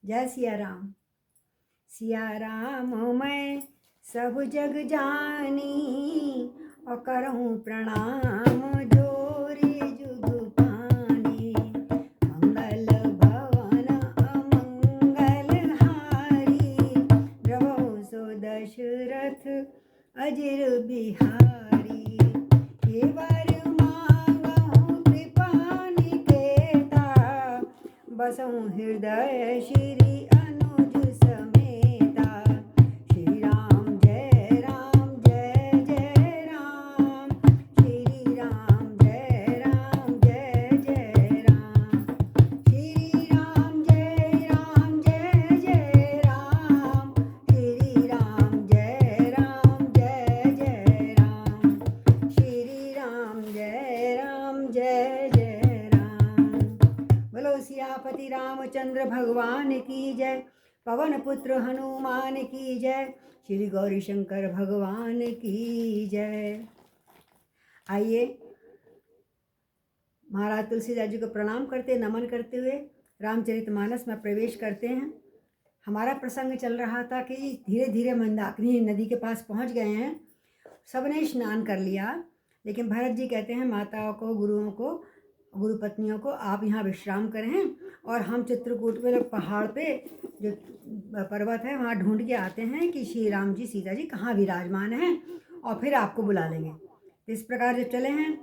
जय सिया राम। सिया राम मैं सब जग जानी, और करहूँ प्रणाम जोरी जुग पानी। मंगल भवन अमंगल हारी, रहो सो दशरथ अजिर बिहारी। हे वर मांगहूँ कृपा निकेता, बसहूँ हृदय श्री अनुज समेता। श्री राम जय राम जय जय राम, श्री राम जय राम जय जय राम। श्री राम जय राम जय जय राम, श्री राम जय राम जय जय राम। श्री राम जय राम जय जय राम। बोलो सियापति रामचंद्र भगवान की जय, पवन पुत्र हनुमान की जय, श्री गौरी शंकर भगवान की जय। आइए महाराज तुलसीदास जी को प्रणाम करते नमन करते हुए रामचरितमानस में प्रवेश करते हैं। हमारा प्रसंग चल रहा था कि धीरे धीरे मंदाकिनी नदी के पास पहुंच गए हैं। सबने स्नान कर लिया, लेकिन भरत जी कहते हैं माताओं को, गुरुओं को, गुरु पत्नियों को आप यहाँ विश्राम करें, और हम चित्रकूट में पहाड़ पे जो पर्वत है वहाँ ढूंढ के आते हैं कि श्री राम जी सीता जी कहाँ विराजमान हैं, और फिर आपको बुला लेंगे। इस प्रकार जब चले हैं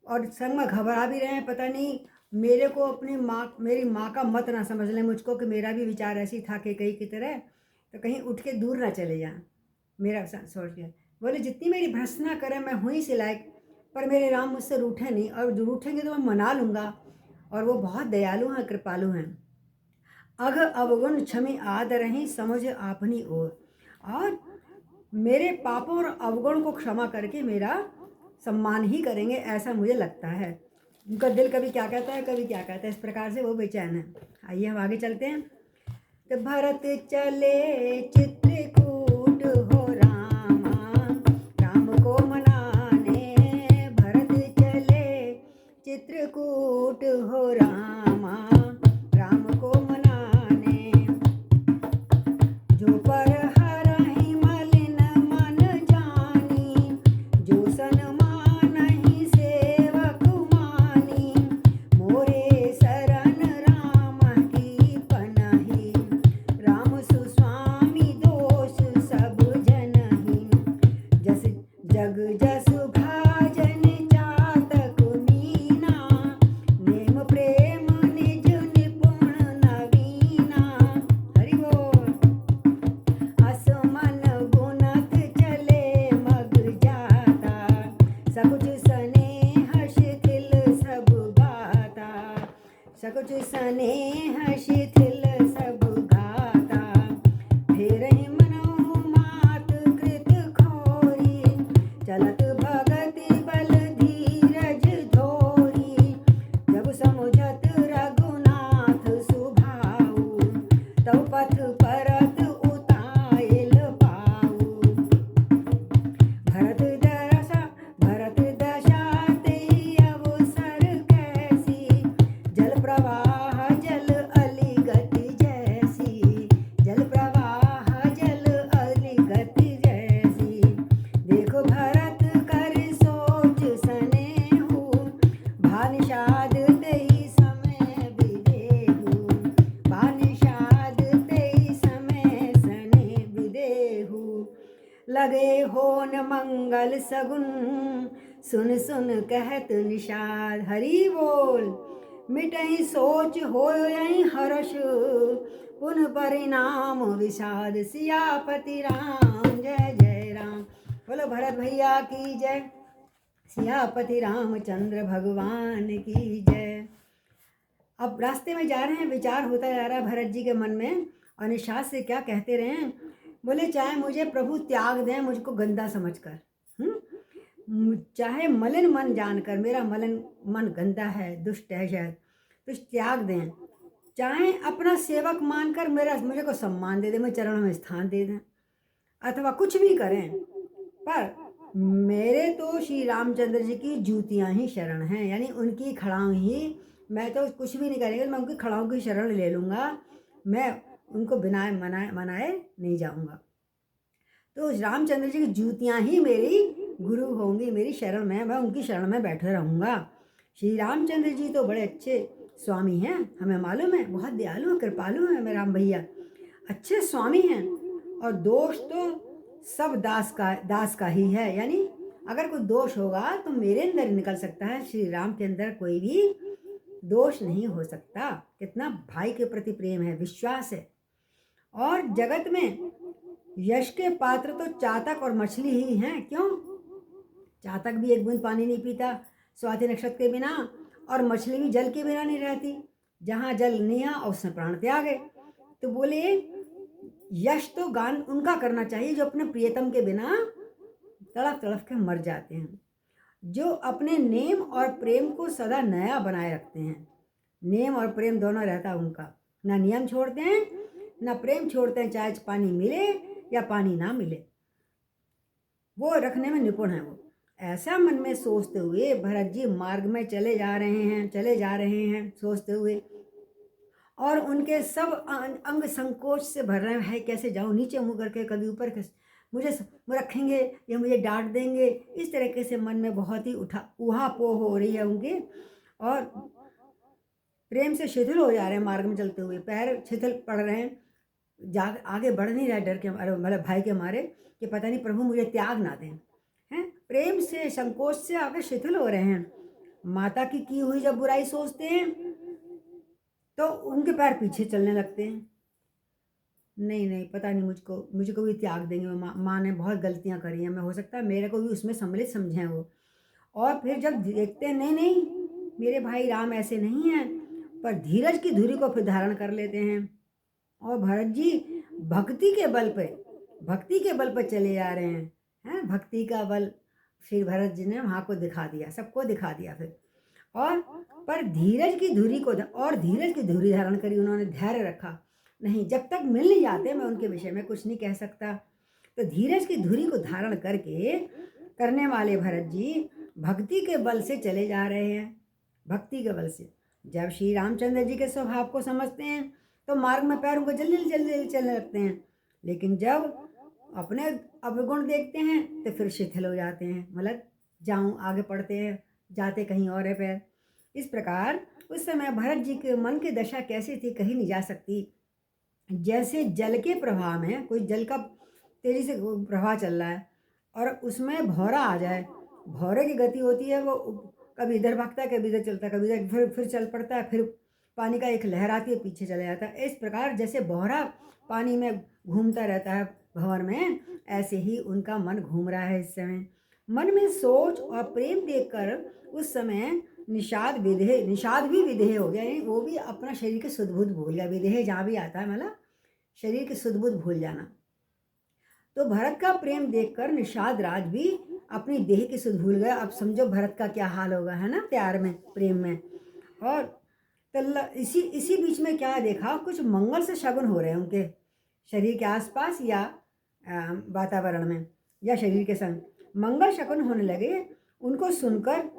और संग में घबरा भी रहे हैं, पता नहीं मेरे को अपनी माँ, मेरी माँ का मत ना समझ लें मुझको कि मेरा भी विचार ऐसी था कि कहीं की तरह तो कहीं उठ के दूर ना चले जाएं। मेरा सोच के बोले जितनी मेरी भर्त्सना करें मैं हुई से लायक, पर मेरे राम मुझसे रूठे नहीं, और जो रूठेंगे तो मैं मना लूँगा, और वो बहुत दयालु हैं, कृपालु हैं। अघ अवगुण क्षमी आदरहि, समझ आपनी ओर। और मेरे पापों और अवगुण को क्षमा करके मेरा सम्मान ही करेंगे, ऐसा मुझे लगता है। उनका दिल कभी क्या कहता है कभी क्या कहता है, इस प्रकार से वो बेचैन है। आइए हम आगे चलते हैं। तो भरत चले चित्रकूट हो रामा, राम को मनाने। भरत चले चित्रकूट हो रामा, राम को मनाने। जो पर हरहि मलिन मन जानी, जो सन्मानहि सेवक मानी। मोरे शरण राम की पनहि, राम सुस्वामी दोष सब जनहि। जस जग जसु भाजन चातक मीना, नेम प्रेम निज निपुण नवीना। हरि बोल। असमन गुणत चले मग जाता, सकुच स्नेह शिथिल सब गाता। सकुच स्नेह शिथिल सब गाता। फेरहि मनहु मात कृत खोरी, चलत भगति बल धीरज धोरी। जब समुझत रघुनाथ सुभाऊ, तब पथ परत उताइल पाऊ। भरत दशा तेहि अवसर कैसी, जल प्रवाह जल अली गति जैसी। जल प्रवाह जल अली गति जैसी। देखो भरत कर सोच सनेहु, भानिषाद तेहि समय विदेहु। भानिषाद तेहि समय सने विदेहु। लगे होन मंगल सगुन, सुन सुन कहत निषाद। हरि बोल। मिटहि सोच होयहि हर्ष, पुन परिणाम विषाद। सियापति राम जय जय राम। बोलो भरत भैया की जय, सियापति रामचंद्र भगवान की जय। अब रास्ते में जा रहे हैं, विचार होता जा रहा है भरत जी के मन में, और निषाद से क्या कहते रहे हैं। बोले चाहे मुझे प्रभु त्याग दें मुझको गंदा समझकर, चाहे मलिन मन जानकर, मेरा मलिन मन गंदा है, दुष्ट है शायद, तो त्याग दें। चाहे अपना सेवक मानकर मुझे को सम्मान दे दें, मेरे चरणों में स्थान दे दें, अथवा कुछ भी करें, पर मेरे तो श्री रामचंद्र जी की जूतियाँ ही शरण हैं, यानी उनकी खड़ाऊँ ही। मैं तो कुछ भी नहीं करेंगे, मैं उनकी खड़ाऊँ की शरण ले लूँगा। मैं उनको बिना मनाए नहीं जाऊंगा। तो रामचंद्र जी की जूतियाँ ही मेरी गुरु होंगी, मेरी शरण में, मैं उनकी शरण में बैठे रहूँगा। श्री रामचंद्र जी तो बड़े अच्छे स्वामी हैं, हमें मालूम है, बहुत दयालु कृपालु हैं मेरे राम भैया, अच्छे स्वामी हैं। और दोष तो सब दास का ही है, यानी अगर कोई दोष होगा तो मेरे अंदर निकल सकता है, श्री राम के अंदर कोई भी दोष नहीं हो सकता। कितना भाई के प्रति प्रेम है, विश्वास है। और जगत में यश के पात्र तो चातक और मछली ही हैं। क्यों? चातक भी एक बूंद पानी नहीं पीता स्वाति नक्षत्र के बिना, और मछली भी जल के बिना नहीं रहती। जहाँ जल निया और उसने प्राण त्यागे। तो बोले यश तो गान उनका करना चाहिए जो अपने प्रियतम के बिना तड़प तड़प के मर जाते हैं, जो अपने नेम और प्रेम को सदा नया बनाए रखते हैं। नेम और प्रेम दोनों रहता उनका, ना नियम छोड़ते हैं ना प्रेम छोड़ते हैं, चाहे पानी मिले या पानी ना मिले, वो रखने में निपुण है। वो ऐसा मन में सोचते हुए भरत जी मार्ग में चले जा रहे हैं सोचते हुए, और उनके सब अंग संकोच से भर रहे हैं, कैसे जाऊँ, नीचे मुँह करके कभी ऊपर, मुझे रखेंगे या मुझे डांट देंगे, इस तरीके से मन में बहुत ही उहापोह हो रही है उनके। और प्रेम से शिथिल हो जा रहे हैं, मार्ग में चलते हुए पैर शिथिल पड़ रहे हैं, आगे बढ़ नहीं रहा डर के मारे, मतलब भय के मारे कि पता नहीं प्रभु मुझे त्याग ना दें, हैं। प्रेम से संकोच से आगे शिथिल हो रहे हैं। माता की हुई जब बुराई सोचते हैं तो उनके पैर पीछे चलने लगते हैं। नहीं पता नहीं मुझको भी त्याग देंगे, माँ ने बहुत गलतियाँ करी हैं, मैं हो सकता है मेरे को भी उसमें सम्मिलित समझें वो। और फिर जब देखते हैं नहीं मेरे भाई राम ऐसे नहीं हैं, पर धीरज की धुरी को फिर धारण कर लेते हैं। और भरत जी भक्ति के बल पर चले जा रहे हैं, भक्ति का बल श्री भरत जी ने वहाँ को दिखा दिया, सबको दिखा दिया फिर। और पर धीरज की धुरी धारण करी उन्होंने, धैर्य रखा। नहीं, जब तक मिल नहीं जाते मैं उनके विषय में कुछ नहीं कह सकता। तो धीरज की धुरी को धारण करने वाले भरत जी भक्ति के बल से चले जा रहे हैं, भक्ति के बल से। जब श्री रामचंद्र जी के स्वभाव को समझते हैं तो मार्ग में पैरों को जल्दी चलने लगते हैं, लेकिन जब अपने अवगुण देखते हैं तो फिर शिथिल हो जाते हैं, मतलब जाऊँ आगे पढ़ते हैं, जाते कहीं और है पैर। इस प्रकार उस समय भरत जी के मन की दशा कैसी थी कहीं नहीं जा सकती। जैसे जल के प्रवाह में कोई जल का तेजी से प्रवाह चल रहा है और उसमें भौरा आ जाए, भौरे की गति होती है, वो कभी इधर भागता है कभी इधर चलता है, कभी इधर फिर चल पड़ता है, फिर पानी का एक लहर आती है पीछे चले जाता है। इस प्रकार जैसे भौरा पानी में घूमता रहता है भंवर में, ऐसे ही उनका मन घूम रहा है इस समय। मन में सोच और प्रेम देखकर उस समय निषाद भी विदेह हो गया, यानी वो भी अपना शरीर के सुध-बुध भूल गया। विदेह जहाँ भी आता है मतलब शरीर के सुध-बुध भूल जाना। तो भरत का प्रेम देखकर निषाद राज भी अपनी देह की सुध भूल गया। अब समझो भरत का क्या हाल होगा, है ना, प्यार में, प्रेम में। और इसी बीच में क्या देखा, कुछ मंगल से शगुन हो रहे हैं उनके शरीर के आसपास या वातावरण में या शरीर के संग मंगल शगुन होने लगे। उनको सुनकर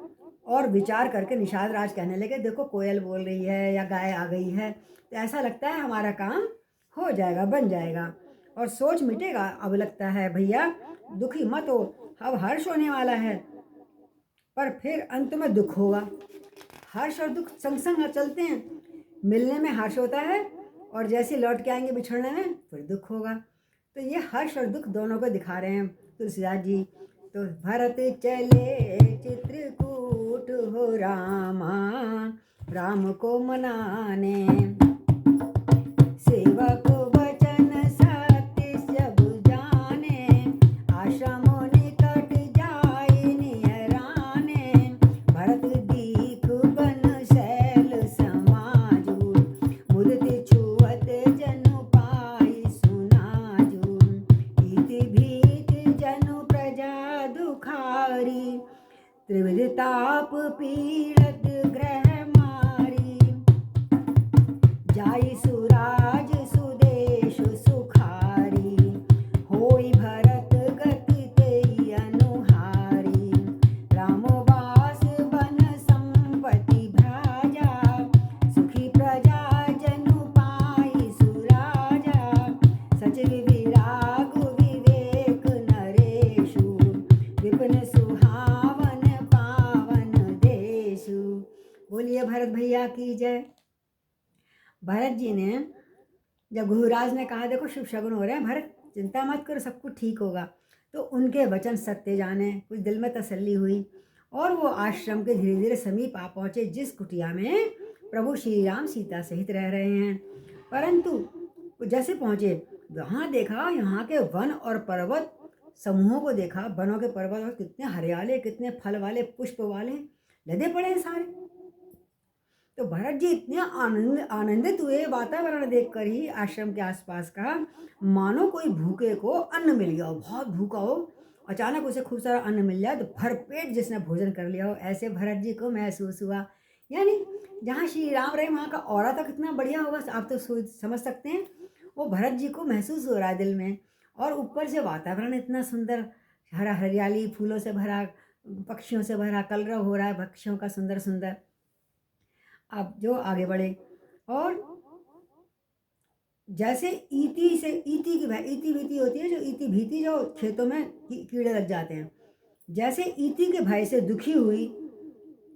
और विचार करके निषाद राज कहने लगे, देखो कोयल बोल रही है या गाय आ गई है, तो ऐसा लगता है हमारा काम हो जाएगा, बन जाएगा और सोच मिटेगा। अब लगता है भैया दुखी मत हो, अब हर्ष होने वाला है, पर फिर अंत में दुख होगा। हर्ष और दुख संग संग चलते हैं, मिलने में हर्ष होता है और जैसे लौट के आएंगे बिछड़ने में फिर दुख होगा। तो ये हर्ष और दुख दोनों को दिखा रहे हैं तुलसीदास जी। तो भरत चले चित्रकूट हो रामा, राम को मनाने, सेवक वचन सत्य सब जाने, आश्रम निकट जाए नियराने, भरत दीख बन शैल समाजू, मुदित छुअत जनु पाई सुनाजू, इति भीत जनु प्रजा दुखारी, त्रिविध ताप पीड़त ग्रह मारी, जाई सुराज सुदेश सुखारी, होई भरत गति तेई अनुहारी, रामवास बन संपत्ति भ्राजा, सुखी प्रजा जनु पाई सुराजा, की जय। भरत जी ने जब गुरुराज ने कहा देखो शुभ शगुन हो रहे हैं भरत, चिंता मत करो, सब कुछ ठीक होगा, तो उनके वचन सत्य जाने, कुछ दिल में तसल्ली हुई और वो आश्रम के धीरे धीरे समीप आ पहुँचे जिस कुटिया में प्रभु श्री राम सीता सहित रह रहे हैं। परंतु जैसे पहुँचे वहाँ देखा यहाँ के वन और पर्वत समूहों को देखा, वनों के पर्वत और कितने हरियाले, कितने फल वाले, पुष्प वाले लदे पड़े हैं सारे। तो भरत जी इतने आनंदित हुए वातावरण देखकर ही आश्रम के आसपास का, मानो कोई भूखे को अन्न मिल गया हो, बहुत भूखा हो, अचानक उसे खूब सारा अन्न मिल जाए तो भरपेट जिसने भोजन कर लिया हो, ऐसे भरत जी को महसूस हुआ। यानी जहाँ श्री राम रहे वहाँ का ऑरा तो कितना बढ़िया होगा, आप तो समझ सकते हैं। वो भरत जी को महसूस हो रहा है दिल में, और ऊपर से वातावरण इतना सुंदर, हरा हरियाली, फूलों से भरा, पक्षियों से भरा, कलरव हो रहा है पक्षियों का सुंदर सुंदर। अब जो आगे बढ़े और जैसे ईटी की भीति होती है, जो ईटी भीति जो खेतों में कीड़े लग जाते हैं, जैसे ईटी के भय से दुखी हुई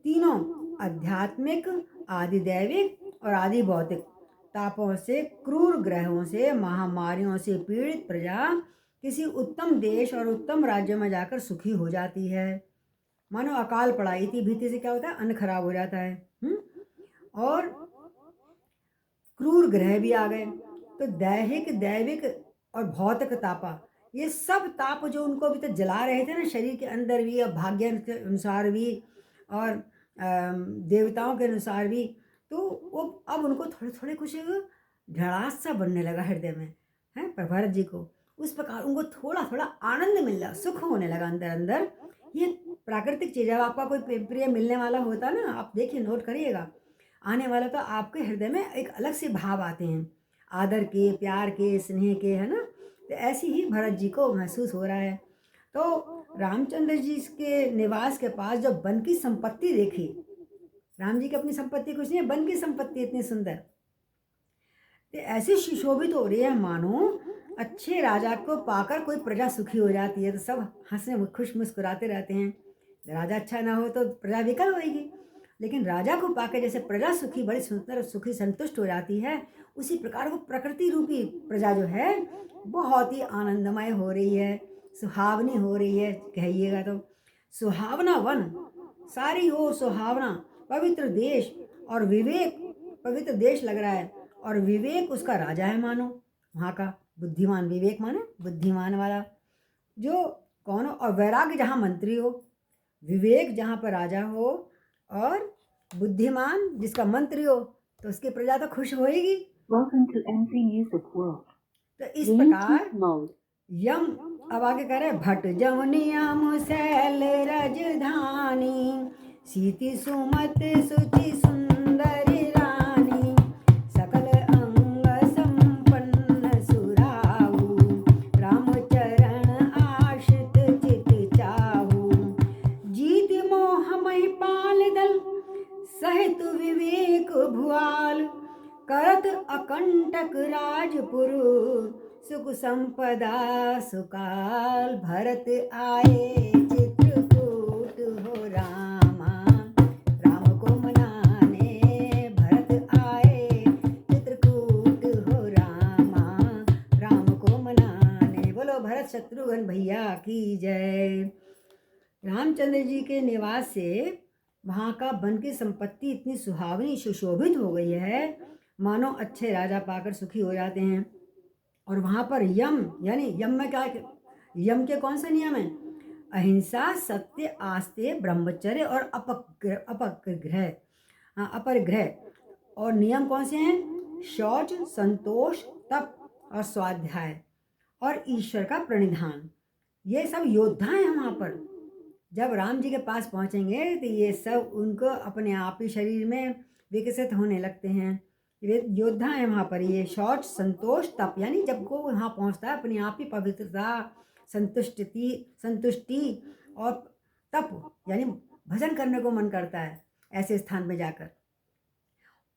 तीनों आध्यात्मिक, आदि दैविक और आदि भौतिक तापों से, क्रूर ग्रहों से, महामारियों से पीड़ित प्रजा किसी उत्तम देश और उत्तम राज्य में जाकर सुखी हो जाती है। मानो अकाल पड़ा, इति भीति से क्या होता है, अन्न खराब हो जाता है। और क्रूर ग्रह भी आ गए, तो दैहिक, दैविक और भौतिक तापा, ये सब ताप जो उनको अभी तक जला रहे थे ना, शरीर के अंदर भी और भाग्य के अनुसार भी और देवताओं के अनुसार भी, तो वो अब उनको थोड़े थोड़े कुछ ढड़ास सा बनने लगा हृदय में, है भरत जी को। उस प्रकार उनको थोड़ा थोड़ा आनंद मिल रहा, सुख होने लगा अंदर अंदर। ये प्राकृतिक चीज़ है, आपका कोई प्रिय मिलने वाला होता ना, आप देखिए, नोट करिएगा, आने वाला तो आपके हृदय में एक अलग से भाव आते हैं, आदर के, प्यार के, स्नेह के, है ना। तो ऐसी ही भरत जी को महसूस हो रहा है। तो रामचंद्र जी के निवास के पास जब वन की संपत्ति देखी, राम जी की अपनी संपत्ति कुछ नहीं है, वन की संपत्ति इतनी सुंदर, तो ऐसी सुशोभित हो रही है मानो अच्छे राजा को पाकर कोई प्रजा सुखी हो जाती है, तो सब हंसने खुश मुस्कुराते रहते हैं। राजा अच्छा ना हो तो प्रजा विकल होगी, लेकिन राजा को पाकर जैसे प्रजा सुखी, बड़ी सुंदर सुखी संतुष्ट हो जाती है, उसी प्रकार वो प्रकृति रूपी प्रजा जो है बहुत ही आनंदमय हो रही है, सुहावनी हो रही है, कहिएगा तो सुहावना वन, सारी हो सुहावना, पवित्र देश और विवेक, पवित्र देश लग रहा है, और विवेक उसका राजा है मानो वहाँ का, बुद्धिमान, विवेक माने बुद्धिमान वाला जो कौन हो, और वैराग्य जहाँ मंत्री हो, विवेक जहाँ पर राजा हो, और बुद्धिमान जिसका मंत्री हो, तो उसकी प्रजा तो खुश होएगी। तो इस प्रकार यम, अब आगे कह रहे, भट जवनियम शैल राजधानी, सीति सुमत सुचि सुंदर रानी, सकल अंग संपन्न सुराहु, रामचरण आश्रित चित चाहु, जीत मोह मही पाल दल, सहित विवेक भुआल, करत अकंटक राजपुर, सुख संपदा सुकाल, भरत आए चित्रकूट हो रामा, राम को मनाने, भरत आए चित्रकूट हो रामा, राम को मनाने। बोलो भरत शत्रुघ्न भैया की जय। रामचंद्र जी के निवास से वहाँ का वन की संपत्ति इतनी सुहावनी, सुशोभित हो गई है, मानो अच्छे राजा पाकर सुखी हो जाते हैं। और वहाँ पर यम, यानी यम में क्या, यम के कौन से नियम हैं, अहिंसा, सत्य, आस्ते, ब्रह्मचर्य और अपरिग्रह। और नियम कौन से हैं, शौच, संतोष, तप और स्वाध्याय और ईश्वर का प्रणिधान। ये सब योद्धा हैं वहाँ पर। जब राम जी के पास पहुँचेंगे तो ये सब उनको अपने आप ही शरीर में विकसित होने लगते हैं। वे योद्धा हैं वहाँ पर। ये शौच, संतोष, तप, यानी जब को वहाँ पहुँचता है अपने आप ही पवित्रता, संतुष्टि और तप, यानी भजन करने को मन करता है ऐसे स्थान पे जाकर।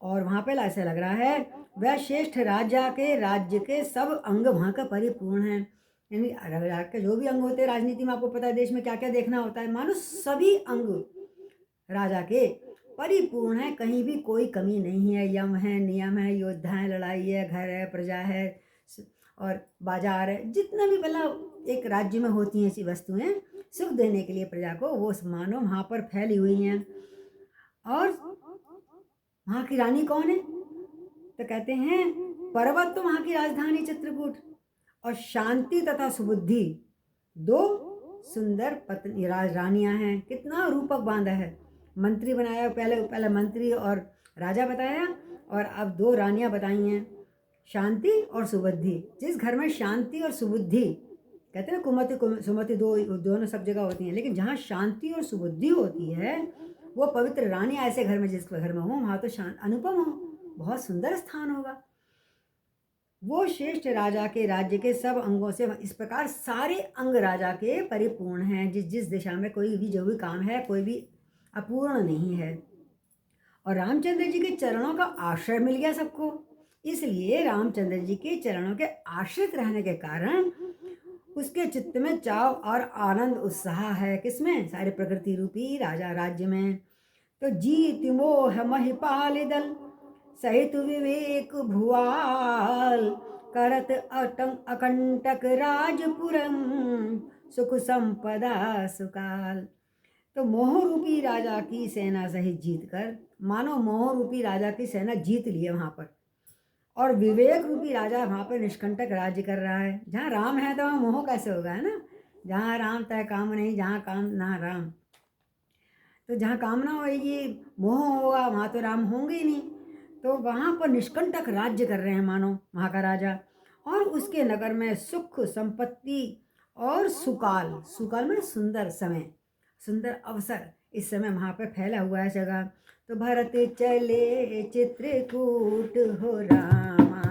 और वहाँ पे ऐसा लग रहा है वह श्रेष्ठ राजा के राज्य के सब अंग वहाँ का परिपूर्ण है। यानी राजा के जो भी अंग होते हैं, राजनीति में आपको पता है देश में क्या क्या देखना होता है, मानो सभी अंग राजा के परिपूर्ण है, कहीं भी कोई कमी नहीं है। यम है, नियम है, योद्धा है, लड़ाई है, घर है, प्रजा है और बाजार है, जितना भी मतलब एक राज्य में होती हैं ऐसी वस्तुएं सुख देने के लिए प्रजा को, वो मानो वहाँ पर फैली हुई हैं। और वहाँ की रानी कौन है? तो कहते हैं पर्वत तो वहाँ की राजधानी चित्रकूट, और शांति तथा सुबुद्धि दो सुंदर पत्नी रानियां हैं। कितना रूपक बांधा है। मंत्री बनाया, पहले मंत्री और राजा बताया, और अब दो रानियां बताई हैं, शांति और सुबुद्धि। जिस घर में शांति और सुबुद्धि, कहते हैं कुमति सुमति दोनों सब जगह होती हैं, लेकिन जहाँ शांति और सुबुद्धि होती है वो पवित्र रानियां ऐसे घर में, जिस घर में हो वहाँ तो अनुपम हो, बहुत सुंदर स्थान होगा। वो श्रेष्ठ राजा के राज्य के सब अंगों से इस प्रकार सारे अंग राजा के परिपूर्ण हैं। जिस दिशा में कोई भी जो भी काम है, कोई भी अपूर्ण नहीं है। और रामचंद्र जी के चरणों का आश्रय मिल गया सबको, इसलिए रामचंद्र जी के चरणों के आश्रित रहने के कारण उसके चित्त में चाव और आनंद उत्साह है। किसमें? सारे प्रकृति रूपी राजा राज्य में। तो जीत मोह महिपाल दल सहित विवेक भुआल करत अकंटक राजपुरम सुख संपदा सुकाल। तो मोह रूपी राजा की सेना सहित जीत कर, मानो मोह रूपी राजा की सेना जीत लिए वहाँ पर, और विवेक रूपी राजा वहाँ पर निष्कंटक राज्य कर रहा है। जहाँ राम है तो वहाँ मोह कैसे होगा, है ना? जहाँ राम तय काम नहीं, जहाँ काम ना राम। तो जहाँ कामना होगी मोह होगा, वहाँ तो राम होंगे ही नहीं। तो वहाँ पर निष्कंटक राज्य कर रहे हैं मानो वहाँ का राजा, और उसके नगर में सुख संपत्ति और सुकाल, सुकाल में सुंदर समय, सुंदर अवसर इस समय वहाँ पर फैला हुआ है जगह। तो भरत चले चित्रकूट हो रामा,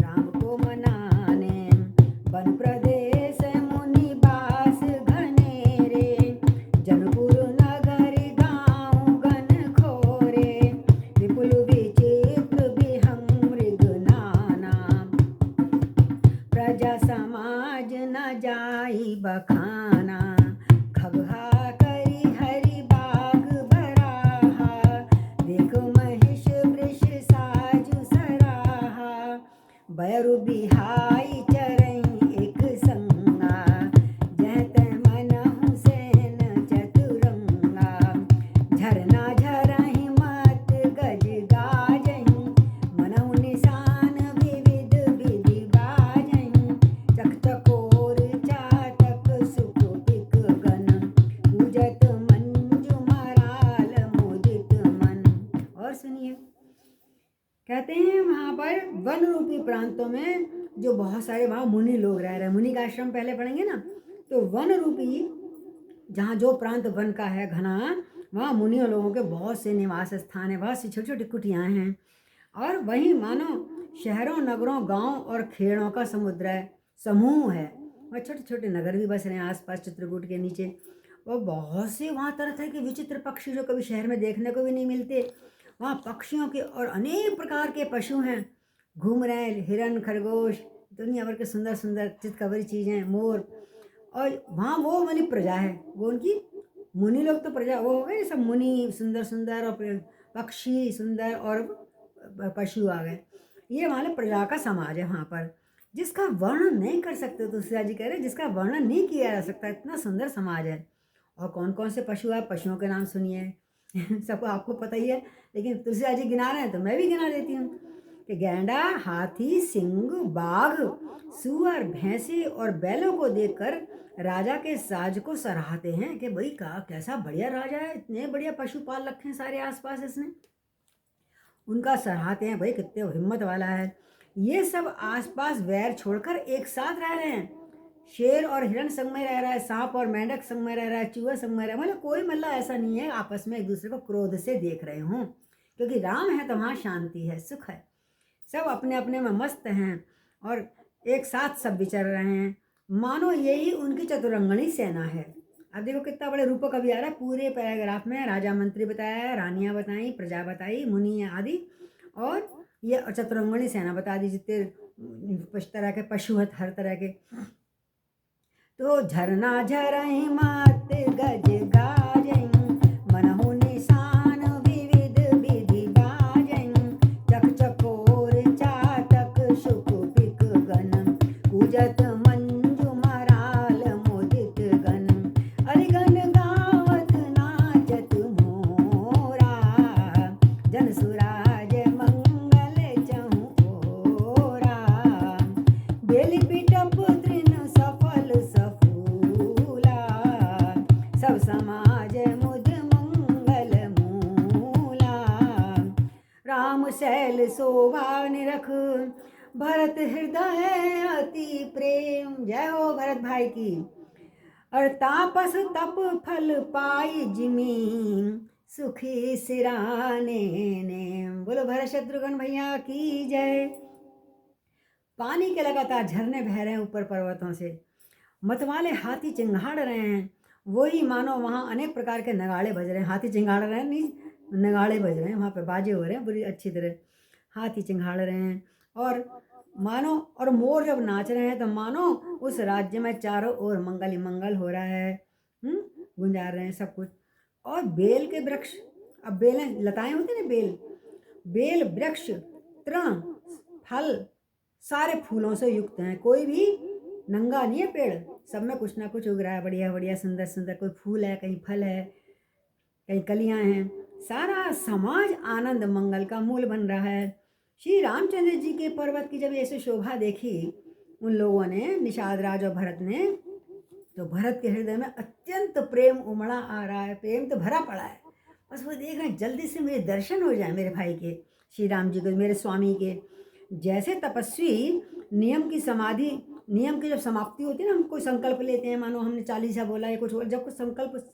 राम को मनाने वन प्रदेश मुनि बास घनेरे, जनपुर नगर गाँव गन खोरे, विपुल विचित्र विहंग मृग नाना, प्रजा समाज न जाई बखाना, खगहा करी हरि बाग बराहा, देख महिष वृष साजु सराहा, बैरु बिहाई चरई एक संगा, जहत मनहु सेन चतुरंगा, झरना झरहि मत गज गाजहि, मनहु निशान विविध विधि बाजहि, चकचकोर चातक सुख पिक गन, पूजत मंजु मराल मुदित मन। और सुनिए, कहते हैं वहाँ पर वन रूपी प्रांतों में जो बहुत सारे वहाँ मुनि लोग रह रहे हैं, मुनि का आश्रम पहले पढ़ेंगे ना, तो वन रूपी जहाँ जो प्रांत वन का है घना, वहाँ मुनियों लोगों के बहुत से निवास स्थान है, बहुत सी छोटी छोटी कुटियाँ हैं। और वहीं मानो शहरों नगरों गांव और खेड़ों का समुद्र है, समूह है, और छोटे छोटे नगर भी बस रहे हैं आसपास चित्रकूट के नीचे। और बहुत से वहाँ तरह तरह के विचित्र पक्षी जो कभी शहर में देखने को भी नहीं मिलते, वहाँ पक्षियों के और अनेक प्रकार के पशु हैं घूम रहे हैं, हिरन खरगोश, दुनिया भर के सुंदर सुंदर चितकबरी चीज़ें, मोर। और वहाँ वो वाली प्रजा है, वो उनकी मुनि लोग तो प्रजा वो हो गए, सब मुनि सुंदर सुंदर, और पक्षी सुंदर, और पशु आ गए। ये वाले प्रजा का समाज है वहाँ पर, जिसका वर्णन नहीं कर सकते। तुलसीदास जी कह रहे जिसका वर्णन नहीं किया जा सकता, इतना सुंदर समाज है। और कौन कौन से पशु है, पशुओं के नाम सुनिए सब आपको पता ही है, लेकिन तुलसीदास जी गिना रहे हैं तो मैं भी गिना देती हूँ कि गैंडा, हाथी, सिंह, बाघ, सुअर, भैंसे और बैलों को देखकर राजा के साज को सराहते हैं कि भाई कैसा बढ़िया राजा है, इतने बढ़िया पशु पाल रखे हैं सारे आसपास इसने, उनका सराहते हैं, भाई कितने हिम्मत वाला है। ये सब आसपास वैर छोड़कर एक साथ रह रहे हैं। शेर और हिरण संग में रह रहा है, सांप और मेंढक संग में रह रहा है, चूहा संग में रह रहा है, मतलब कोई मतलब ऐसा नहीं है आपस में एक दूसरे को क्रोध से देख रहे हों, क्योंकि राम है तो वहाँ शांति है, सुख है, सब अपने अपने में मस्त हैं और एक साथ सब विचर रहे हैं, मानो यही उनकी चतुरंगणी सेना है। अब देखो कितना बड़े रूपक अभी आ रहा है, पूरे पैराग्राफ में राजा मंत्री बताया, रानियाँ बताई, प्रजा बताई, मुनि आदि, और ये चतुरंगणी सेना बता दी, जितने तरह के पशु हैं हर तरह के। तो झरना झरहि मत गज गाजहि, मनहु निशान विविध भरत हृदय अति प्रेम। जय हो भरत भाई की। और तापस तप फल पाई जिमी सुखी सिराने ने। बोलो भरत शत्रुघ्न भैया की जय। पानी के लगातार झरने बह रहे हैं ऊपर पर्वतों से, मतवाले हाथी चिंगाड़ रहे हैं। वही मानो वहाँ अनेक प्रकार के नगाड़े बज रहे हैं। हाथी चिंगाड़ रहे हैं, नहीं, नगाड़े बज रहे हैं, वहाँ पे बाजे हो रहे हैं बुरी अच्छी तरह। हाथी चिंगाड़ रहे हैं और मानो, और मोर जब नाच रहे हैं तो मानो उस राज्य में चारों ओर मंगल ही मंगल हो रहा है। गुंजा रहे हैं सब कुछ। और बेल के वृक्ष, अब बेलें लताएं होती हैं ना, बेल वृक्ष तृण फल सारे फूलों से युक्त हैं। कोई भी नंगा नहीं है पेड़, सब में कुछ ना कुछ उग रहा है, बढ़िया बढ़िया सुंदर सुंदर। कोई फूल है, कहीं फल है, कहीं कलियां हैं। सारा समाज आनंद मंगल का मूल बन रहा है। श्री रामचंद्र जी के पर्वत की जब ऐसे शोभा देखी उन लोगों ने, निषाद राज और भरत ने, तो भरत के हृदय में अत्यंत प्रेम उमड़ा आ रहा है। प्रेम तो भरा पड़ा है, बस वो देख रहे हैं जल्दी से मेरे दर्शन हो जाए मेरे भाई के, श्री राम जी के, मेरे स्वामी के। जैसे तपस्वी नियम की समाधि, नियम की जब समाप्ति होती है ना, हम कोई संकल्प लेते हैं, मानो हमने 40 बोला या कुछ, जब कुछ संकल्प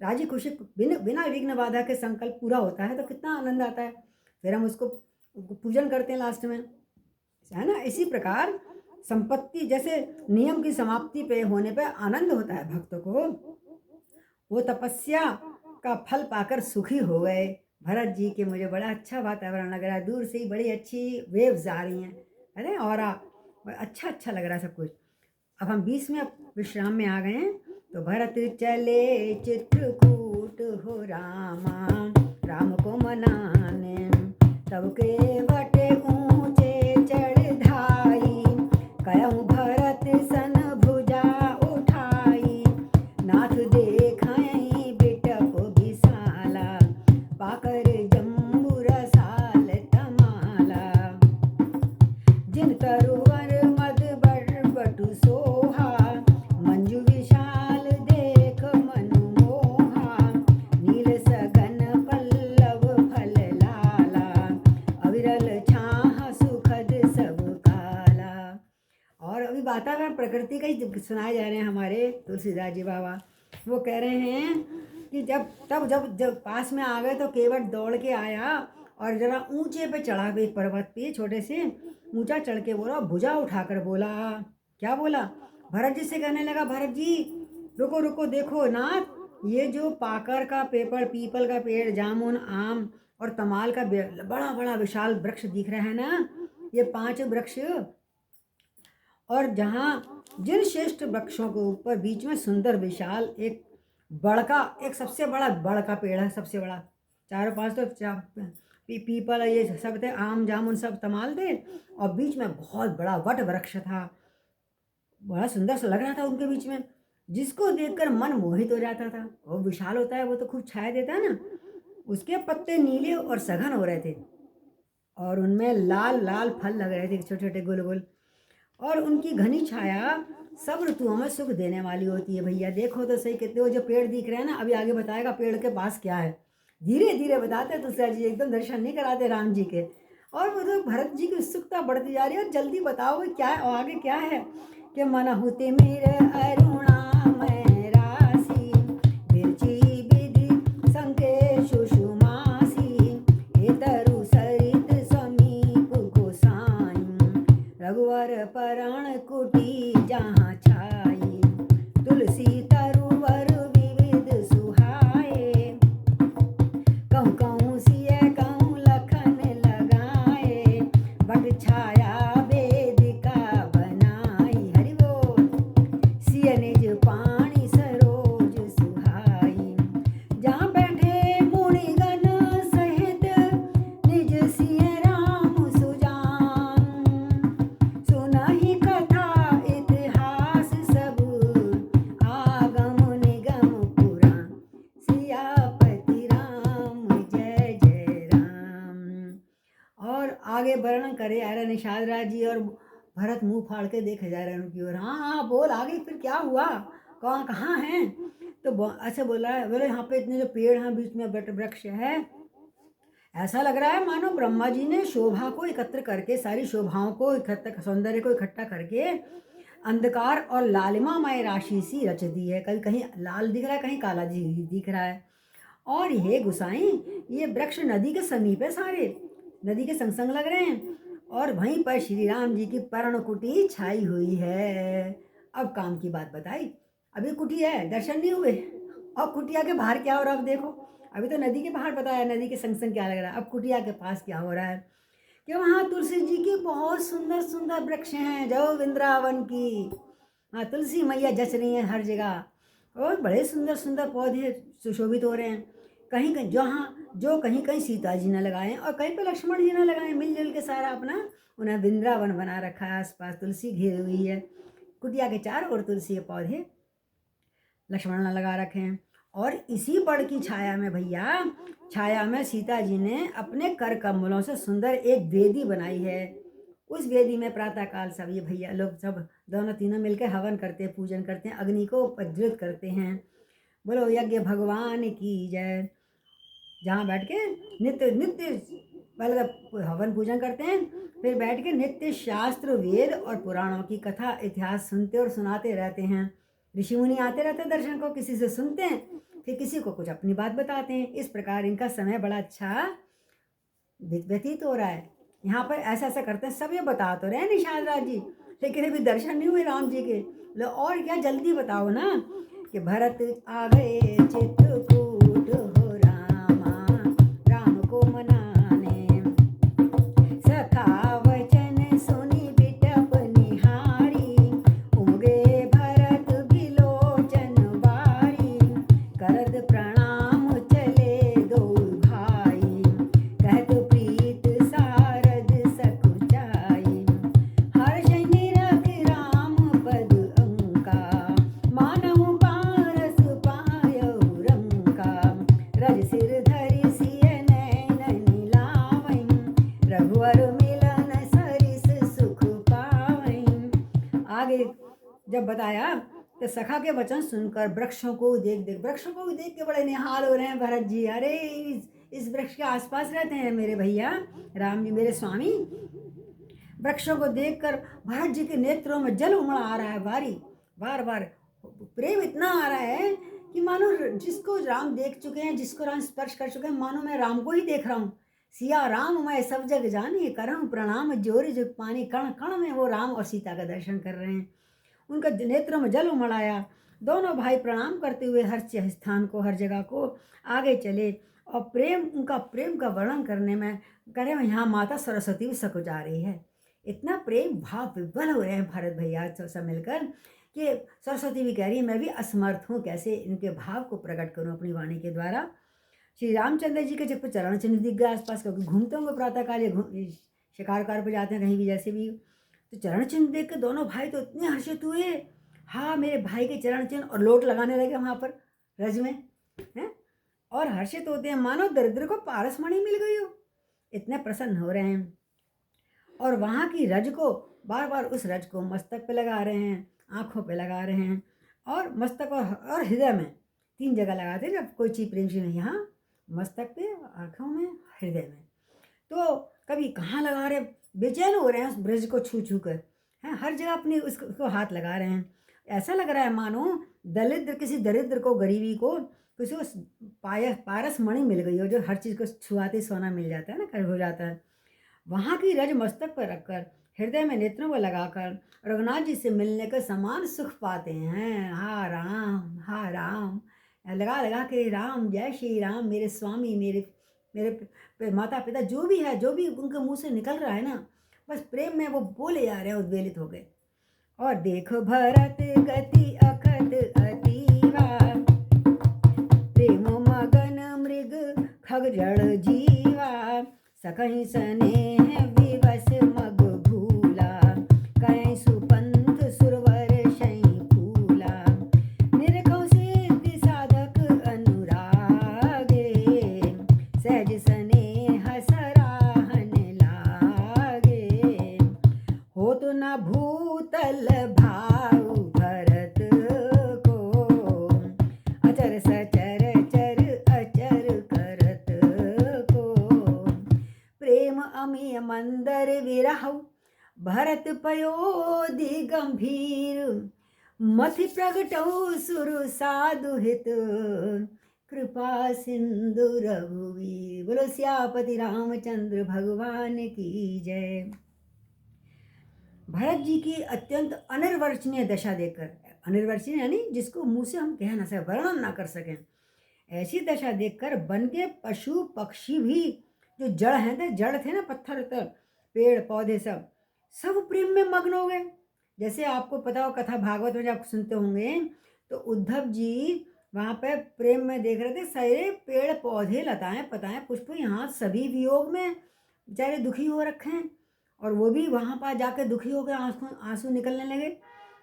राजी खुशी बिना विघ्न बाधा के संकल्प पूरा होता है तो कितना आनंद आता है। फिर हम उसको पूजन करते हैं लास्ट में, है ना। इसी प्रकार संपत्ति, जैसे नियम की समाप्ति पे होने पे आनंद होता है भक्तों को, वो तपस्या का फल पाकर सुखी हो गए भरत जी के। मुझे बड़ा अच्छा वातावरण लग रहा है, दूर से ही बड़ी अच्छी वेव्स आ रही हैं, अरे और अच्छा अच्छा लग रहा है सब कुछ। अब हम 20 में विश्राम में आ गए हैं। तो भरत चले चित्रकूट हो रामा, राम को मनाने, सबके बटे ऊंचे चढ़ाई, कयऊ भरत सन भुजा उठाई, नाथ देखई बिटप विशाला, पाकर जम्बू रसाल तमाला, जिन तरुवर मद बटु सोहा, मंजु विशाल देख मनु मोहा, नील सगन पल्लव फल लाला, अविरल छाह सुखद सब काला। और अभी वातावरण प्रकृति का ही सुनाए जा रहे हैं हमारे तुलसीदास जी बाबा। वो कह रहे हैं कि जब पास में आ गए तो केवट दौड़ के आया और जरा ऊंचे पे चढ़ा, एक पर्वत पे छोटे से ऊंचा चढ़ के बोला, भुजा उठाकर बोला। क्या बोला? भरत जी से कहने लगा, भरत जी रुको रुको, देखो नाथ, ये जो पाकर का पीपल का पेड़, जामुन आम और तमाल का बड़ा बड़ा विशाल वृक्ष दिख रहा है ना, ये 5 वृक्ष, और जहाँ जिन श्रेष्ठ वृक्षों के ऊपर बीच में सुंदर विशाल एक सबसे बड़ा पेड़ है, सबसे बड़ा। 4-5 तो पीपल ये सब थे, आम जामुन सब तमाल थे, और बीच में बहुत बड़ा वट वृक्ष था। बड़ा सुंदर सा लग रहा था उनके बीच में, जिसको देखकर मन मोहित हो जाता था। वो विशाल होता है, वो तो खूब छाया देता है ना। उसके पत्ते नीले और सघन हो रहे थे और उनमें लाल लाल फल लग रहे थे, छोटे छोटे गोल गोल, और उनकी घनी छाया सब ऋतुओं में सुख देने वाली होती है। भैया देखो तो सही, कितने वो जो पेड़ दिख रहे हैं ना, अभी आगे बताएगा पेड़ के पास क्या है, धीरे धीरे बताते तुलसीदास जी, एकदम दर्शन नहीं कराते राम जी के। और वो तो भरत जी की उत्सुकता बढ़ती जा रही है, और जल्दी बताओ क्या है और आगे क्या है। कि मनहु तिमिर अरुणामय राशि, बिरची विधि संके सुषुमासी, एतरु सरित समीप गोसाई, रघुवर परण कुटी जहाँ छाई, तुलसी तरुवर विविध सुहाए, कहूँ कहूँ सिय कहूँ लखन लगाए, बट छाया वेदिका बनाई, हरि बोल, सिय निज पानी सरोज सुहाई, जहाँ बैठे मुनिगण सहित निज सिय राम सुजान, सुनहि कथा इतिहास सब, आगम निगम पुराण, सियापति राम जय जय राम। और आगे वर्णन करे आ रहे निषाद राज जी, और भरत मुंह फाड़ के देखे जा रहे हैं उनकी ओर। हाँ हाँ बोल आगे, फिर क्या हुआ, कहाँ हैं? तो अच्छा बोल रहा है, बोले यहाँ पे इतने जो पेड़ हैं, बीच में वट वृक्ष है, ऐसा लग रहा है मानो ब्रह्मा जी ने शोभा को एकत्र करके, सारी शोभाओं को इकट्ठा, सौंदर्य को इकट्ठा करके अंधकार और लालिमामय राशि सी रच दी है। कहीं कहीं लाल दिख रहा है, कहीं काला दिख रहा है। और ये गुसाई, ये वृक्ष नदी के समीप है, सारे नदी के संग संग लग रहे हैं। और वहीं पर श्री राम जी की पर्णकुटी छाई हुई है। अब काम की बात बताई, अभी कुटी है, दर्शन नहीं हुए, और कुटिया के बाहर क्या हो रहा है अब देखो। अभी तो नदी के बाहर बताया, नदी के संग संग क्या लग रहा है, अब कुटिया के पास क्या हो रहा है कि वहाँ तुलसी जी की बहुत सुंदर सुंदर वृक्ष हैं, जो वृंदावन की। हाँ, तुलसी मैया जच रही हैं हर जगह, और बड़े सुंदर सुंदर पौधे सुशोभित हो रहे हैं। कहीं कहीं जो कहीं कहीं सीता जी ने लगाए और कहीं पे लक्ष्मण जी ने लगाए, मिलजुल के सारा अपना उन्हें वृंदावन बना रखा है। आसपास तुलसी घेरी हुई है, कुटिया के चारों ओर तुलसी के पौधे लक्ष्मण ने लगा रखे हैं। और इसी बड़ की छाया में भैया, छाया में सीता जी ने अपने कर कमलों से सुंदर एक वेदी बनाई है। उस वेदी में प्रातःकाल सब ये भैया लोग सब दोनों तीनों मिलकर हवन करते हैं, पूजन करते हैं, अग्नि को प्रज्वलित करते हैं। बोलो यज्ञ भगवान की जय। जहाँ बैठ के नित्य नित्य पहले तो हवन पूजन करते हैं, फिर बैठ के नित्य शास्त्र, वेद और पुराणों की कथा इतिहास सुनते और सुनाते रहते हैं। ऋषि मुनि आते रहते हैं दर्शन को, किसी से सुनते हैं, फिर किसी को कुछ अपनी बात बताते हैं। इस प्रकार इनका समय बड़ा अच्छा व्यतीत हो रहा है। यहाँ पर ऐसा ऐसा करते हैं, सब ये बता तो रहे हैं निषाद राज जी, लेकिन अभी दर्शन नहीं हुए राम जी के। लो और क्या, जल्दी बताओ ना कि भरत आ गए चित्रकूट हो रामा, राम को मनाने। सखा वचन सुनी बिटप निहारी, उमगे भरत बिलोचन बारी। करत प्रणाम चले दो भाई, कहत प्रीत सारद सकुचाई। हर्ष निरख राम पद अंका, मानहु पारस पायहु रंका। रज सिर धरि सिय नैन नीलावहीं, रघुवर मिलन सरिस सुख पावहीं। आगे जब बताया तो सखा के वचन सुनकर वृक्षों को देख के बड़े निहाल हो रहे हैं भरत जी। अरे इस वृक्ष के आसपास रहते हैं मेरे भैया राम जी, मेरे स्वामी। वृक्षों को देखकर भरत जी के नेत्रों में जल उमड़ आ रहा है, बार बार प्रेम इतना आ रहा है कि मानो जिसको राम देख चुके हैं, जिसको राम स्पर्श कर चुके हैं, मानो मैं राम को ही देख रहा हूँ। सिया राम मैं सब जग जाने, करहूँ प्रणाम जोर जुग पानी। कण कण में वो राम और सीता का दर्शन कर रहे हैं। उनका नेत्रों में जल उमड़ आया। दोनों भाई प्रणाम करते हुए हर स्थान को, हर जगह को आगे चले, और उनका प्रेम का वर्णन करने में करें यहाँ माता सरस्वती भी सकुचा रही है। इतना प्रेम भाव विह्वल हो रहे हैं भरत भैया सब मिलकर कि सरस्वती भी कह रही है मैं भी असमर्थ हूँ, कैसे इनके भाव को प्रकट करूँ अपनी वाणी के द्वारा। श्री रामचंद्र जी के जब चरण चिन्ह दिख गए आसपास, क्योंकि घूमते होंगे प्रातःकाल, ये शिकार पर जाते हैं कहीं भी जैसे भी, तो चरण चिन्ह देख के दोनों भाई तो इतने हर्षित हुए। हाँ, मेरे भाई के चरण चिन्ह, और लोट लगाने लगे वहाँ पर रज में हैं, और हर्षित होते हैं मानो दरिद्र को पारसमणि मिल गई हो, इतने प्रसन्न हो रहे हैं। और वहाँ की रज को बार बार उस रज को मस्तक पे लगा रहे हैं, आँखों पे लगा रहे हैं, और मस्तक और हृदय में 3 जगह लगाते हैं जब कोई चीज प्रेम से, यहाँ मस्तक पे, आँखों में, हृदय में। तो कभी कहाँ लगा रहे, बेचैन हो रहे हैं उस ब्रज को छू छू कर, हैं, हर जगह अपनी उसको हाथ लगा रहे हैं। ऐसा लग रहा है मानो किसी दरिद्र को, गरीबी को किसी को पारस मणि मिल गई हो, जो हर चीज़ को छुआते सोना मिल जाता है ना, कर हो जाता है। वहाँ की रज मस्तक पर रखकर, हृदय में नेत्रों को लगाकर रघुनाथ जी से मिलने का समान सुख पाते हैं। हा राम लगा लगा के, राम जय श्री राम, मेरे स्वामी, मेरे माता पिता, जो भी है, जो भी उनके मुंह से निकल रहा है ना, बस प्रेम में वो बोले जा रहे हैं, उद्वेलित हो गए। और देखो भरत गति अखद अतीवा, प्रेम मगन मृग खग जड़ जीवा। सकहि स्नेह विवश मग भूला, कहीं सुपंथ सुरवर शई फूला। निरखौ सिद्धि साधक अनुरागे, सहज स्नेह सराहन लागे। हो तो न भूतल भाव भरत को, अचर सचर चर अचर करत को। कहीं मंदर विरहु, भरत पयोधि गंभीर, मथि प्रगटौ सुर साधु हित, कृपा सिंधु रघुवीर। बोलो सियापति रामचंद्र भगवान की जय। भरत जी की अत्यंत अनिर्वचनीय दशा देखकर, अनिर्वचनीय यानी जिसको मुंह से हम कह ना सकें, वर्णन ना कर सकें, ऐसी दशा देखकर वन के पशु पक्षी भी, जो जड़ हैं, जड़ थे ना, पत्थर पेड़ पौधे सब प्रेम में मग्न हो गए। जैसे आपको पता हो, कथा भागवत में जब सुनते होंगे, तो उद्धव जी वहाँ पे प्रेम में देख रहे थे, सारे पेड़ पौधे लताएं पताएं पुष्प यहाँ सभी वियोग में बेचारे दुखी हो रखे हैं, और वो भी वहाँ पर जाकर दुखी हो गए, आंसू निकलने लगे।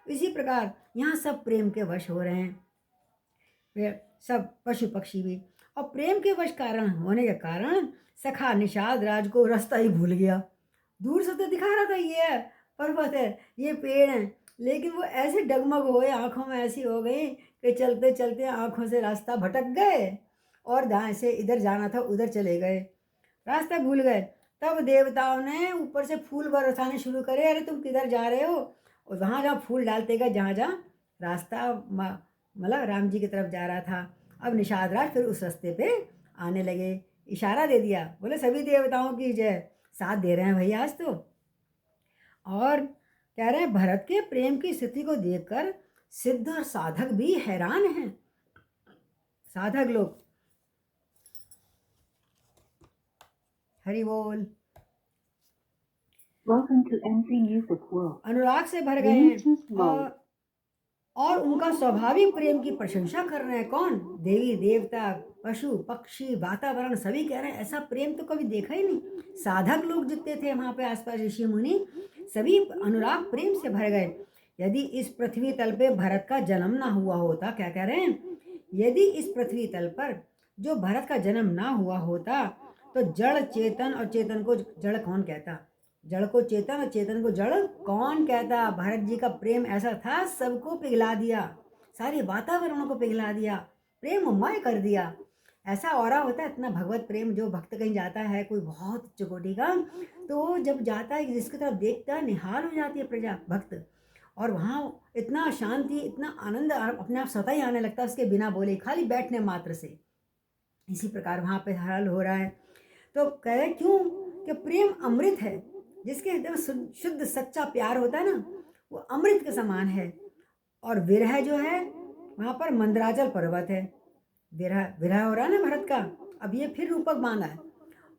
इसी प्रकार यहाँ सब प्रेम के वश हो रहे हैं, सब पशु पक्षी भी। और प्रेम के वश कारण होने के कारण सखा निषाद राज को रास्ता ही भूल गया। दूर से तो दिखा रहा था ये पर्वत है, ये पेड़ हैं, लेकिन वो ऐसे डगमग हुए, आँखों में ऐसी हो गई कि चलते चलते आँखों से रास्ता भटक गए, और जहाँ से इधर जाना था उधर चले गए, रास्ता भूल गए। तब देवताओं ने ऊपर से फूल बरसाने शुरू करे, अरे तुम किधर जा रहे हो? और वहाँ जहाँ फूल डालते गए, जहाँ जहाँ रास्ता मतलब राम जी की तरफ जा रहा था, अब निषाद राज फिर उस रास्ते पे आने लगे, इशारा दे दिया। बोले सभी देवताओं की जय, साथ दे रहे हैं भैया आज तो। और कह रहे हैं भरत के प्रेम की स्थिति को देखकर सिद्ध और साधक भी हैरान हैं। साधक लोग, हरि बोल, अनुराग से भर गए हैं, और उनका स्वाभाविक प्रेम की प्रशंसा कर रहे हैं। कौन? देवी देवता, पशु पक्षी, वातावरण, सभी कह रहे हैं ऐसा प्रेम तो कभी देखा ही नहीं। साधक लोग जितने थे वहाँ पे आसपास, ऋषि मुनि, सभी अनुराग प्रेम से भर गए। यदि इस पृथ्वी तल पे भरत का जन्म ना हुआ होता, क्या कह रहे हैं, यदि इस पृथ्वी तल पर जो भरत का जन्म ना हुआ होता, तो जड़ चेतन, और चेतन को जड़ कौन कहता, जड़ को चेतन और चेतन को जड़ कौन कहता। भरत जी का प्रेम ऐसा था, सबको पिघला दिया, सारे वातावरणों को पिघला दिया, प्रेममय कर दिया। ऐसा औरा होता है इतना भगवत प्रेम, जो भक्त कहीं जाता है कोई बहुत उच्च कोटि का, तो जब जाता है जिसकी तरफ देखता है, निहाल हो जाती है प्रजा भक्त, और वहाँ इतना शांति, इतना आनंद अपने आप स्वतः ही आने लगता है उसके बिना बोले, खाली बैठने मात्र से। इसी प्रकार वहाँ पे हल हो रहा है। तो कह रहे क्यों कि प्रेम अमृत है, जिसके हृदय में शुद्ध सच्चा प्यार होता है ना, वो अमृत के समान है। और विरह जो है, वहाँ पर मंदराचल पर्वत है, विरह हो रहा है ना भरत का, अब ये फिर रूपक बांधा है।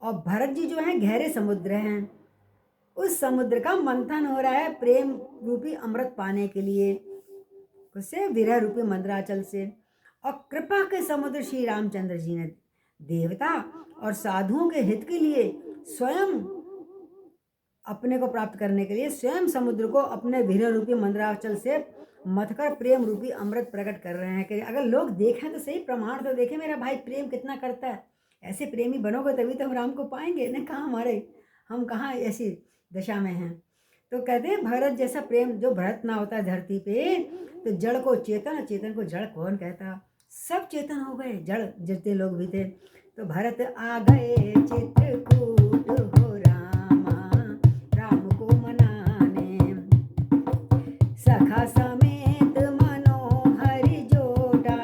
और भरत जी जो है गहरे समुद्र हैं, उस समुद्र का मंथन हो रहा है प्रेम रूपी अमृत पाने के लिए, उससे विरह रूपी मंदराचल से। और कृपा के समुद्र श्री रामचंद्र जी ने देवता और साधुओं के हित के लिए स्वयं अपने को प्राप्त करने के लिए स्वयं समुद्र को अपने विरह रूपी मंदराचल से मथकर प्रेम रूपी अमृत प्रकट कर रहे हैं कि अगर लोग देखें तो सही, प्रमाण तो देखें मेरा भाई प्रेम कितना करता है। ऐसे प्रेमी बनोगे तभी तो हम राम को पाएंगे, नहीं कहाँ हमारे, हम कहाँ ऐसी दशा में हैं। तो कहते हैं भरत जैसा प्रेम जो भरत ना होता धरती पे, तो जड़ को चेतन, चेतन को जड़ कौन कहता। सब चेतन हो गए, जड़ जितने लोग भी थे। तो भरत आ गए चित्रकूट हो रामा, राम को मनाने, सखा समेत मनोहर जोटा,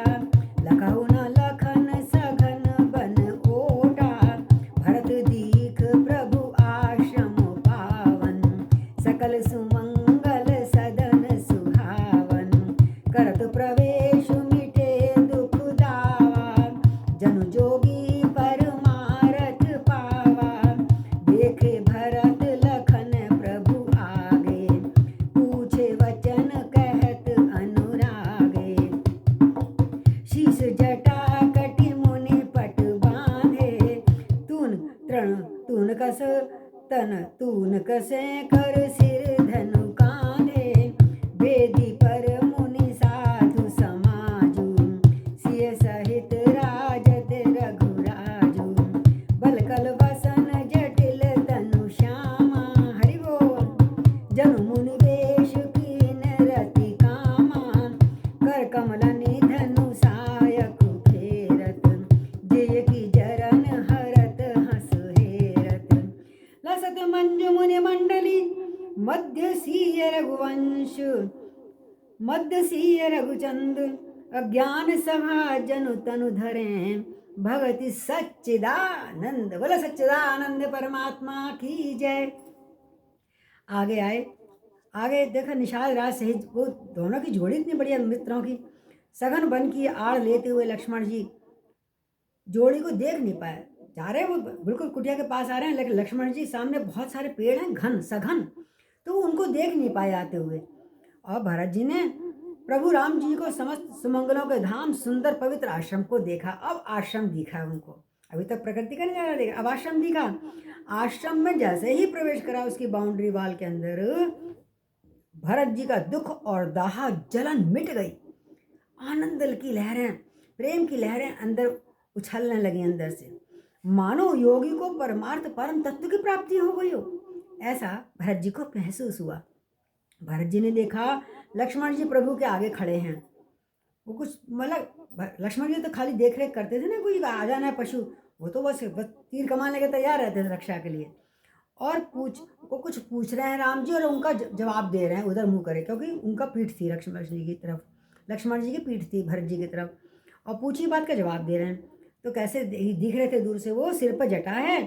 लखऊ न लखन सघन बन ओटा, भरत दीख प्रभु आश्रम पावन, सकल सुमंगल सदन सुहावन, करत प्रवेश मिटे दुख दावा, जनु जोगी परमारथ पावा, देखे भरत लखन प्रभु आगे, पूछे वचन कहत अनुरागे, शीश जटा कटि मुनि पट बांधे, तून कस तन तून कसे कर सिर धनु कांधे, वेदी पर मुनि साधु समाजु, सिय सहित राजत रघुराजु, बलकल वसन जटिल तनु श्यामा, हरि बोल, जनु मुनि वेश कीन रति कामा, कर कमल निधनु सायक फेरत, जय की जरन हरत हस हेरत, लसत मन सीय रघुवंश मध्यसीय रघुचंद अज्ञान सभा जनु तनु धरे भगति सच्चिदानंद। बोला सच्चिदानंद परमात्मा की जय। आगे आए, आगे देखा निषाद राज सहित वो दोनों की जोड़ी इतनी बढ़िया मित्रों की। सघन वन की आड़ लेते हुए लक्ष्मण जी जोड़ी को देख नहीं पाए, जा रहे हैं वो बिल्कुल कुटिया के पास आ रहे हैं, लेकिन लक्ष्मण जी सामने बहुत सारे पेड़ हैं घन सघन, तो उनको देख नहीं पाए आते हुए। और भरत जी ने प्रभु राम जी को समस्त सुमंगलों के धाम सुंदर पवित्र आश्रम को देखा। अब आश्रम दिखा उनको, अभी तक प्रकृति का नजारा देखा, अब आश्रम दिखा। आश्रम में जैसे ही प्रवेश करा उसकी बाउंड्री वाल के अंदर, भरत जी का दुख और दाह जलन मिट गई। आनंद की लहरें, प्रेम की लहरें अंदर उछलने लगी अंदर से, मानो योगी को परमार्थ परम तत्व की प्राप्ति हो गई हो, ऐसा भरत जी को महसूस हुआ। भरत जी ने देखा लक्ष्मण जी प्रभु के आगे खड़े हैं। वो कुछ मतलब लक्ष्मण जी तो खाली देख रेख करते थे ना, कोई आ जाना है पशु, वो तो बस तीर कमाने के तैयार रहते थे रक्षा के लिए। और कुछ पूछ रहे हैं राम जी और उनका जवाब दे रहे हैं उधर मुंह करे, क्योंकि उनका पीठ थी लक्ष्मण जी की तरफ, लक्ष्मण जी की पीठ थी भरत जी की तरफ, और पूछी बात का जवाब दे रहे हैं। तो कैसे दिख रहे थे दूर से, वो सिर पर जटा है,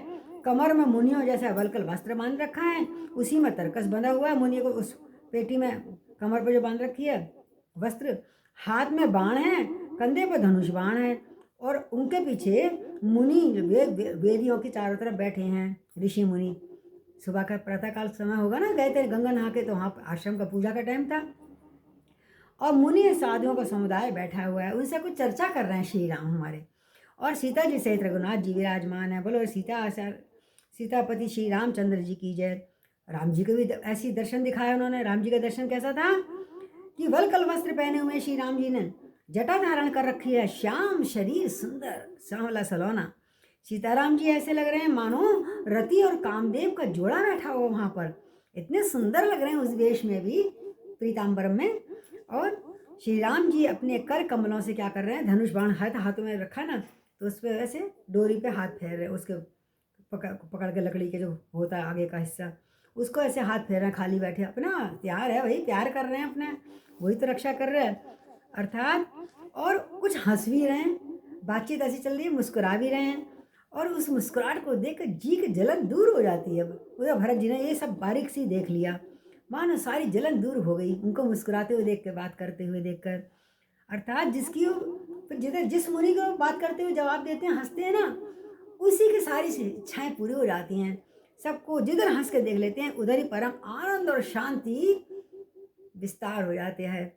कमर में मुनियों जैसा वलकल वस्त्र बांध रखा है, उसी में तरकस बंधा हुआ है मुनि को, उस पेटी में कमर पर जो बांध रखी है वस्त्र, हाथ में बाण है, कंधे पर धनुष बाण है, और उनके पीछे मुनि वेदियों के चारों तरफ बैठे हैं ऋषि मुनि। सुबह का प्रातःकाल समय होगा ना, गए थे गंगा नहा के, तो वहाँ आश्रम का पूजा का टाइम था, और मुनि साधुओं का समुदाय बैठा हुआ है, उनसे कुछ चर्चा कर रहे हैं श्री राम हमारे। और सीता जी सहित रघुनाथ जी विराजमान है। बोलो सीतापति श्री रामचंद्र जी की जय। राम जी को भी ऐसी दर्शन दिखाया उन्होंने। राम जी का दर्शन कैसा था कि वलकल वस्त्र पहने हुए श्री राम जी ने, जटा धारण कर रखी है, श्याम शरीर सुंदर सांवला सलोना। सीताराम जी ऐसे लग रहे हैं मानो रति और कामदेव का जोड़ा बैठा हुआ वहाँ पर, इतने सुंदर लग रहे हैं उस वेश में भी, पीताम्बरम में। और श्री राम जी अपने कर कमलों से क्या कर रहे हैं, धनुष बाण हाथों में रखा ना, तो उस पर ऐसे डोरी पे हाथ फेर रहे, उसके पकड़ के लकड़ी के जो होता है आगे का हिस्सा, उसको ऐसे हाथ फेर रहे हैं, खाली बैठे, अपना प्यार है भाई, प्यार कर रहे हैं अपने, वही तो रक्षा कर रहे हैं अर्थात। और कुछ हंस भी रहे हैं, बातचीत ऐसी चल रही है, मुस्कुरा भी रहे हैं, और उस मुस्कुराहट को देख कर जी की जलन दूर हो जाती है। उधर भरत जी ने ये सब बारीक सी देख लिया, मानो सारी जलन दूर हो गई उनको मुस्कुराते हुए देख कर, बात करते हुए देख कर। अर्थात जिस मुनि को बात करते हुए जवाब देते हैं, हंसते हैं ना, उसी की सारी इच्छाएं पूरी हो जाती हैं। सबको जिधर हंस के देख लेते हैं उधर ही परम आनंद और शांति विस्तार हो जाते हैं,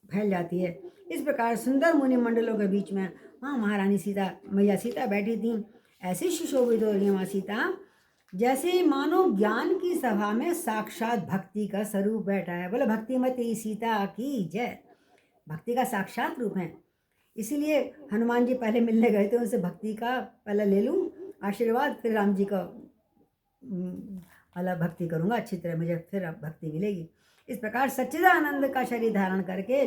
फैल जाती है। इस प्रकार सुंदर मुनि मंडलों के बीच में वहाँ महारानी सीता, मैया सीता बैठी थी। ऐसी सुशोभित हो रही है वहाँ सीता, जैसे मानो ज्ञान की सभा में साक्षात भक्ति का स्वरूप बैठा है। बोले भक्तिमती सीता की जय। भक्ति का साक्षात रूप है, इसीलिए हनुमान जी पहले मिलने गए थे, उनसे भक्ति का पहले ले लूँ आशीर्वाद, फिर राम जी का अलग भक्ति करूँगा अच्छी तरह, मुझे फिर भक्ति मिलेगी। इस प्रकार सच्चिदानंद का शरीर धारण करके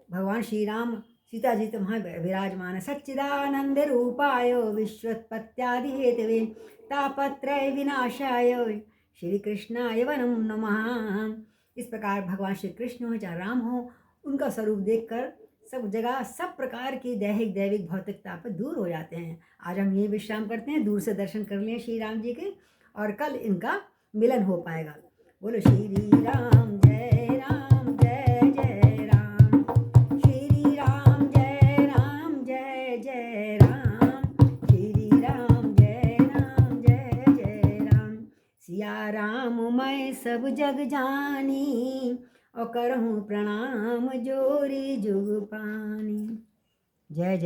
भगवान श्री राम, सीता जी तो वहाँ विराजमान है। सच्चिदानंद रूपाय विश्वोत्पत्त्यादि हेतवे तापत्रय विनाशाय श्री कृष्णाय वनम नमः। इस प्रकार भगवान श्री कृष्ण हो चाहे राम हो, उनका स्वरूप देखकर सब जगह सब प्रकार की दैहिक दैविक भौतिकता पर दूर हो जाते हैं। आज हम ये विश्राम करते हैं, दूर से दर्शन कर लिए श्री राम जी के, और कल इनका मिलन हो पाएगा। बोलो श्री राम जय राम जय जय राम, श्री राम जय राम जय जय राम, श्री राम जय राम जय जय राम। सिया राम मैं सब जग जानी, और करहूँ प्रणाम जोरी जुग पानी। जय जय।